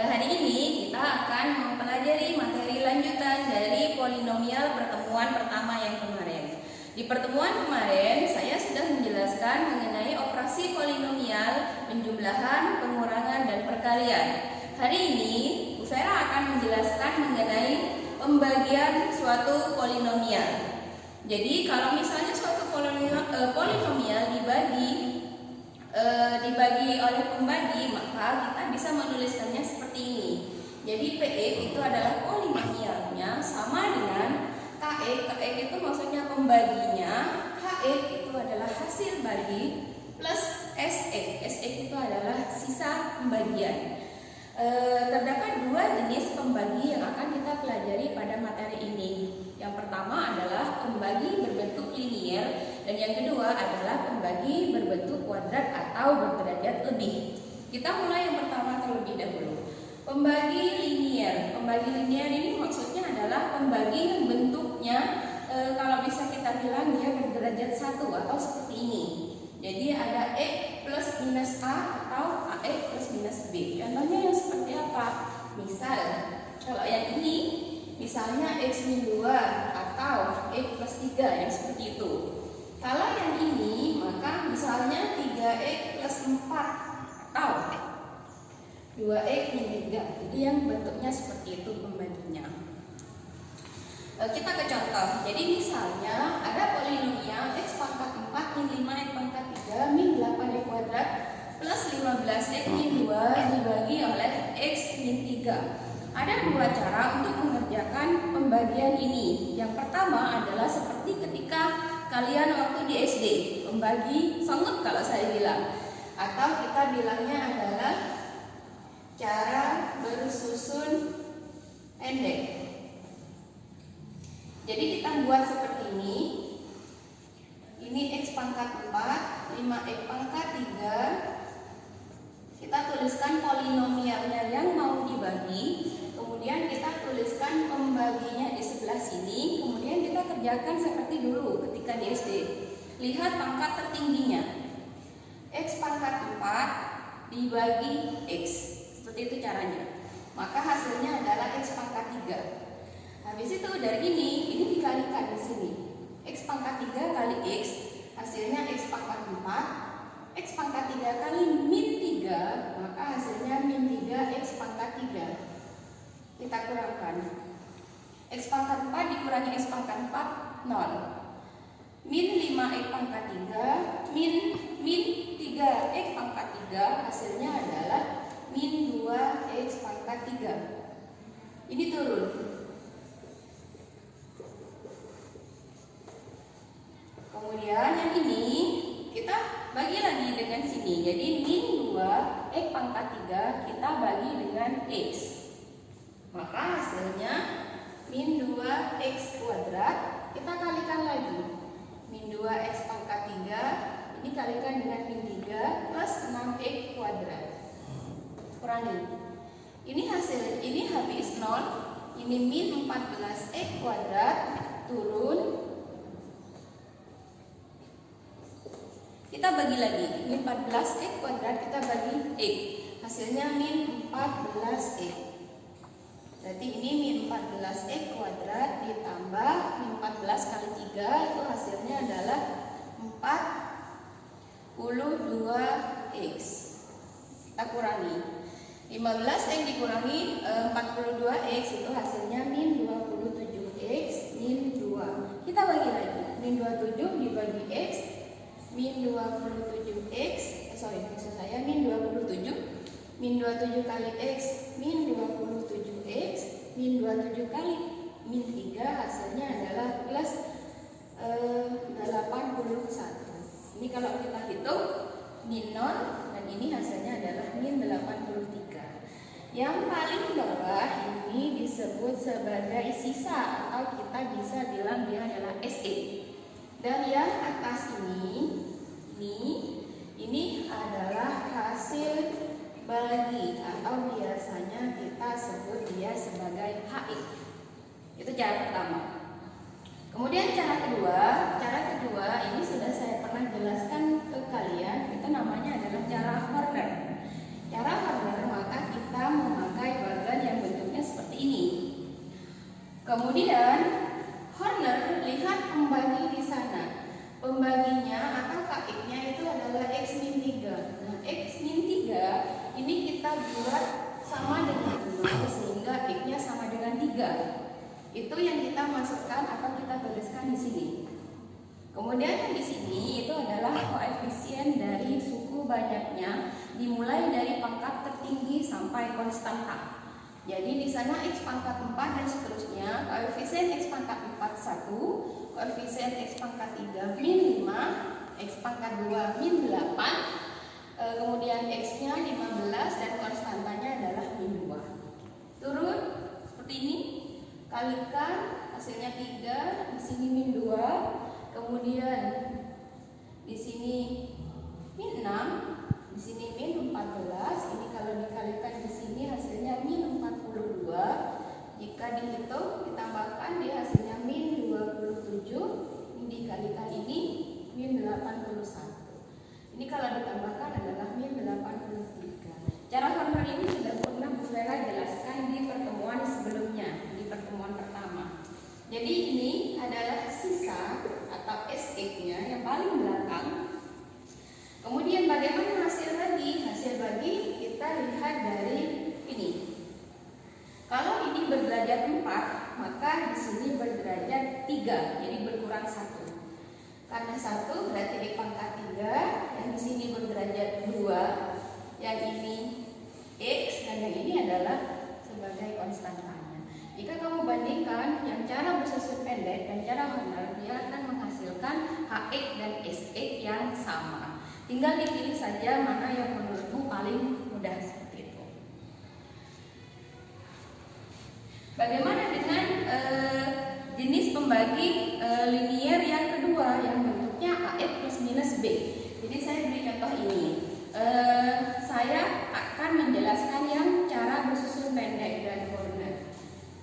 Hari ini kita akan mempelajari materi lanjutan dari polinomial pertemuan pertama yang kemarin. Di pertemuan kemarin saya sudah menjelaskan mengenai operasi polinomial, penjumlahan, pengurangan, dan perkalian. Hari ini Bu Vera akan menjelaskan mengenai pembagian suatu polinomial. Jadi kalau misalnya suatu polinomial dibagi oleh pembagi, maka kita bisa menuliskannya seperti ini. Jadi PX itu adalah polinomialnya sama dengan KX. KX itu maksudnya pembaginya, HX itu adalah hasil bagi, plus SX. SX itu adalah sisa pembagian. Terdapat dua jenis pembagi yang akan kita pelajari pada materi ini. Yang pertama adalah pembagi berbentuk linier, dan yang kedua adalah pembagi berbentuk kuadrat atau berderajat lebih. Kita mulai yang pertama terlebih dahulu. Pembagi linier. Pembagi linier ini maksudnya adalah pembagi yang bentuknya kalau bisa kita bilang dia berderajat 1 atau seperti ini. Jadi ada X plus minus A atau AX plus minus B. Contohnya yang seperti apa? Misal, kalau yang ini misalnya X min 2 atau X plus 3 yang seperti itu. Kalau yang ini maka misalnya 3X plus 4 atau 2X min 3. Jadi yang bentuknya seperti itu pembaginya. Kita ke contoh. Jadi misalnya ada polinomial X pangkat 4 min 5X pangkat 3 min 8X kuadrat plus 15X min 2 dibagi oleh X min 3. Ada dua cara untuk mengerjakan pembagian ini. Yang pertama adalah seperti ketika kalian waktu di SD, pembagi songot kalau saya bilang, atau kita bilangnya adalah cara bersusun pendek. Jadi kita buat seperti ini. Ini X pangkat 4, 5X pangkat 3. Kita tuliskan polinomialnya yang mau dibagi. Kemudian kita tuliskan pembaginya di sebelah sini. Kemudian kita kerjakan seperti dulu ketika di SD. Lihat pangkat tertingginya. X pangkat 4 dibagi X. Seperti itu caranya. Maka hasilnya adalah X pangkat 3. Habis itu dari ini dikalikan di sini. X pangkat 3 kali X, hasilnya X pangkat 4. X pangkat 3 kali min 3, maka hasilnya min 3 X pangkat 3. Kita kurangkan. X pangkat 4 dikurangi X pangkat 4, 0. Min 5X pangkat 3, min 3X pangkat 3, hasilnya adalah min 2X pangkat 3. Ini turun. Kemudian yang ini kita bagi lagi dengan sini. Jadi min 2X pangkat 3 kita bagi dengan X. Maka hasilnya min 2X kuadrat kita kalikan lagi. Min 2X pangkat 3 ini kalikan dengan min 3 plus 6X kuadrat. Kurangi. Ini hasil, ini habis 0. Ini min 14X kuadrat turun. Kita bagi lagi, min 14X kuadrat kita bagi X. Hasilnya min 14X. Berarti ini min 14X kuadrat ditambah min 14 kali 3, itu hasilnya adalah 42X. Kita kurangi. 15X dikurangi 42X itu hasilnya min 27X min 2. Kita bagi lagi. Min 27 dibagi X. Min 27X, maksud saya min 27. Min 27 kali X, min 27X, min 27 kali min 3 hasilnya adalah plus 81. Ini kalau kita hitung min 0 dan ini hasilnya adalah min 83. Yang paling bawah ini disebut sebagai sisa atau kita bisa bilang dia adalah SE. Dan yang atas ini adalah hasil bagi atau biasanya kita sebut dia sebagai HI. Itu cara pertama. Kemudian cara kedua ini sudah saya pernah jelaskan ke kalian. Itu namanya adalah cara Horner. Cara Horner maka kita memakai Kemudian Horner lihat pembagi di sana. Pembaginya atau KX-nya itu adalah X-3. Nah, X-3 ini kita buat sama dengan 0 sehingga X-nya sama dengan 3. Itu yang kita masukkan atau kita tuliskan di sini. Kemudian di sini itu adalah koefisien dari suku banyaknya dimulai dari pangkat tertinggi sampai konstanta. Jadi di sana X pangkat 4 dan seterusnya, koefisien X pangkat 4 1, koefisien X pangkat 3 min 5, X pangkat 2 min 8, kemudian X-nya 15 dan konstantanya adalah min 2. Turun seperti ini, kalikan hasilnya 3, di sini min 2, kemudian di sini min 6, di sini min 14. Ini kalau dikalikan di sini hasilnya min 42. Jika dihitung ditambahkan dia hasilnya min 27. Ini dikalikan ini min 81. Ini kalau ditambahkan adalah min 83. Cara Horner ini sudah pernah Bu Vera jelaskan di pertemuan sebelumnya, di pertemuan pertama. Jadi ini adalah sisa atau SX-nya yang paling belakang. Kemudian bagaimana hasil bagi? Hasil bagi kita lihat dari ini. Kalau ini berderajat 4, maka di sini berderajat 3, jadi berkurang 1. Karena 1 berarti di pangkat 3, yang di sini berderajat 2, yang ini X dan yang ini adalah sebagai konstantanya. Jika kamu bandingkan yang cara bersusun pendek dan cara Horner, dia akan menghasilkan HX dan SX yang sama. Tinggal dipilih saja mana yang menurutmu paling mudah seperti itu. Bagaimana dengan jenis pembagi linier yang kedua yang bentuknya AF plus minus B? Jadi saya beri contoh ini. Saya akan menjelaskan yang cara bersusun pendek dan Horner.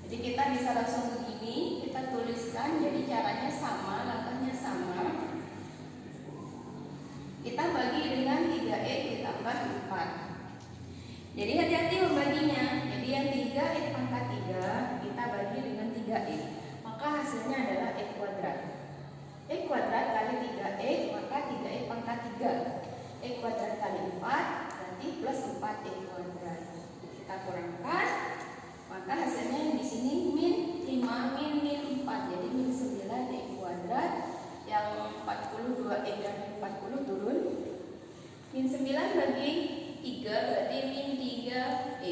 Jadi kita bisa langsung begini, kita tuliskan. Jadi caranya sama, langkahnya sama. Kita bagi dengan 3x ditambah 4. Jadi hati-hati membaginya. Jadi yang 3x pangkat 3 kita bagi dengan 3x, maka hasilnya adalah x kuadrat. X kuadrat kali 3x maka 3x pangkat 3. X kuadrat kali 4 berarti plus 4x kuadrat. Kita kurangkan, maka hasilnya di sini min 5 min 4, jadi min 9x kuadrat. Yang 42x dan 40 turun, min 9 bagi 3 berarti min 3x,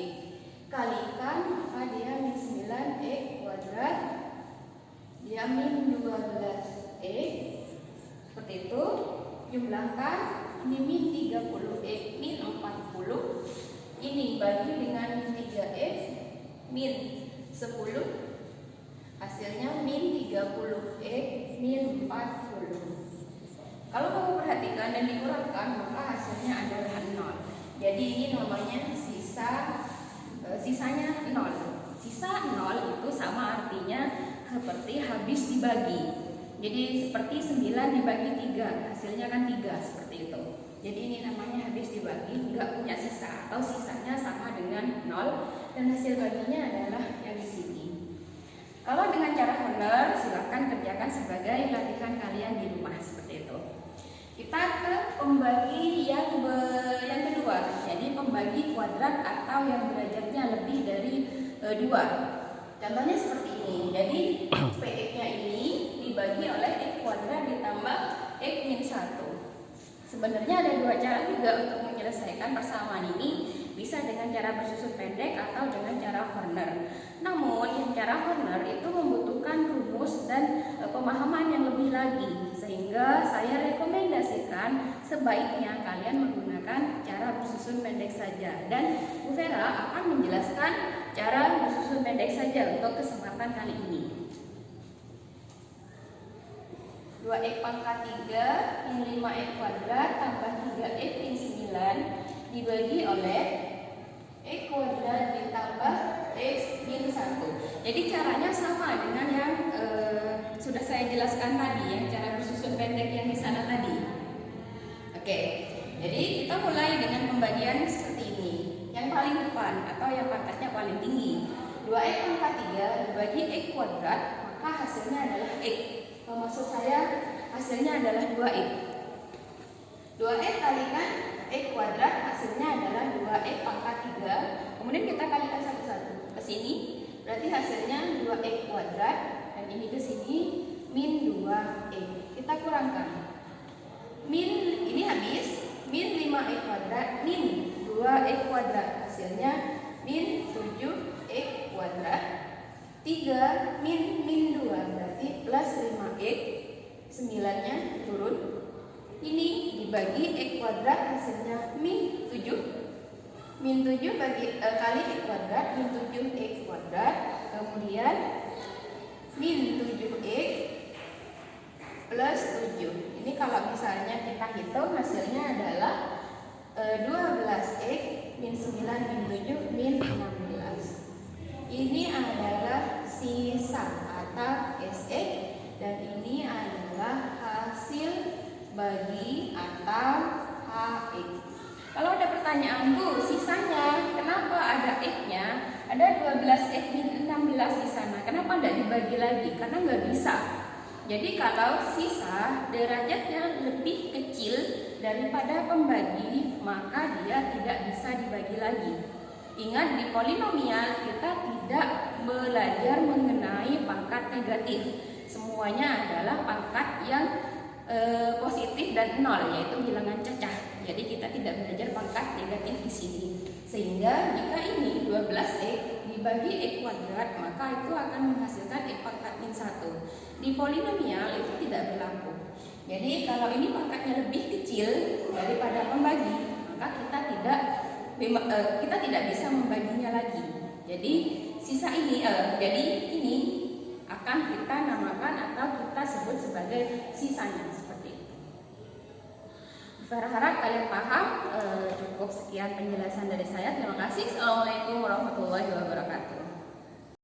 kalikan maka dia min 9x kuadrat, dia min 12x, seperti itu. Jumlahkan, ini min 30x min 40, ini bagi dengan min 3x min 10, hasilnya min 30x min 40. Kalau kamu perhatikan dan dikurangkan, maka hasilnya adalah 0. Jadi ini namanya sisanya 0. Sisa 0 itu sama artinya seperti habis dibagi. Jadi seperti 9 dibagi 3, hasilnya kan 3, seperti itu. Jadi ini namanya habis dibagi, nggak punya sisa, atau sisanya sama dengan 0, dan hasil baginya adalah yang di sini. Kalau dengan cara Horner, silakan kerjakan sebagai latihan kalian di rumah, seperti itu. Kita ke pembagi yang kedua, jadi pembagi kuadrat atau yang derajatnya lebih dari 2. Contohnya seperti ini. Jadi PX-nya ini dibagi oleh X kuadrat ditambah X min 1. Sebenarnya ada dua cara juga untuk menyelesaikan persamaan ini, bisa dengan cara bersusun pendek atau dengan cara Horner. Namun yang cara Horner itu membutuhkan rumus dan pemahaman yang lebih lagi, sehingga saya rekomendasikan sebaiknya kalian menggunakan cara bersusun pendek saja. Dan Bu Vera akan menjelaskan cara bersusun pendek saja untuk kesempatan kali ini. 2x pangkat 3 min 5x kuadrat tambah 3x min 9 dibagi oleh x kuadrat ditambah x min 1. Jadi caranya sama dengan yang sudah saya jelaskan tadi, yang cara bersusun pendek yang di sana tadi. Oke, jadi kita mulai dengan pembagian seperti ini. Yang paling depan atau yang pangkatnya paling tinggi. 2x pangkat 3 dibagi x kuadrat, maka hasilnya adalah x. Maksud saya hasilnya adalah 2x. 2x kalikan x kuadrat hasilnya adalah 2x pangkat 3. Kemudian kita kalikan satu-satu ke sini, berarti hasilnya 2x kuadrat, dan ini ke sini min 2x. Kita kurangkan. Min ini habis, min 5x kuadrat min 2x kuadrat, hasilnya min 7x kuadrat. 3 min 2 berarti plus 5x, 9-nya turun. Ini dibagi x kuadrat hasilnya min 7. Min 7 bagi kali x kuadrat, min 7x kuadrat. Kemudian min 7x plus 7. Ini kalau misalnya kita hitung hasilnya adalah 12x min 9 min 7 min 16. Ini adalah sisa atau SX, dan ini adalah hasil bagi atau HX. Kalau ada pertanyaan, Bu, sisanya kenapa ada X-nya? Ada 12x min 16 di sana. Kenapa tidak dibagi lagi? Karena nggak bisa. Jadi kalau sisa derajatnya lebih kecil daripada pembagi, maka dia tidak bisa dibagi lagi. Ingat, di polinomial kita tidak belajar mengenai pangkat negatif. Semuanya adalah pangkat yang positif dan nol, yaitu bilangan cacah. Jadi kita tidak belajar pangkat negatif di sini. Sehingga jika ini 12x dibagi x kuadrat, maka itu akan menghasilkan x pangkat min 1. Di polinomial itu tidak berlaku. Jadi kalau ini pangkatnya lebih kecil daripada pembagi, maka kita tidak bisa membaginya lagi. Jadi sisa ini ini akan kita namakan atau kita sebut sebagai sisanya, seperti itu. Saya harap kalian paham. Cukup sekian penjelasan dari saya. Terima kasih. Assalamualaikum warahmatullahi wabarakatuh.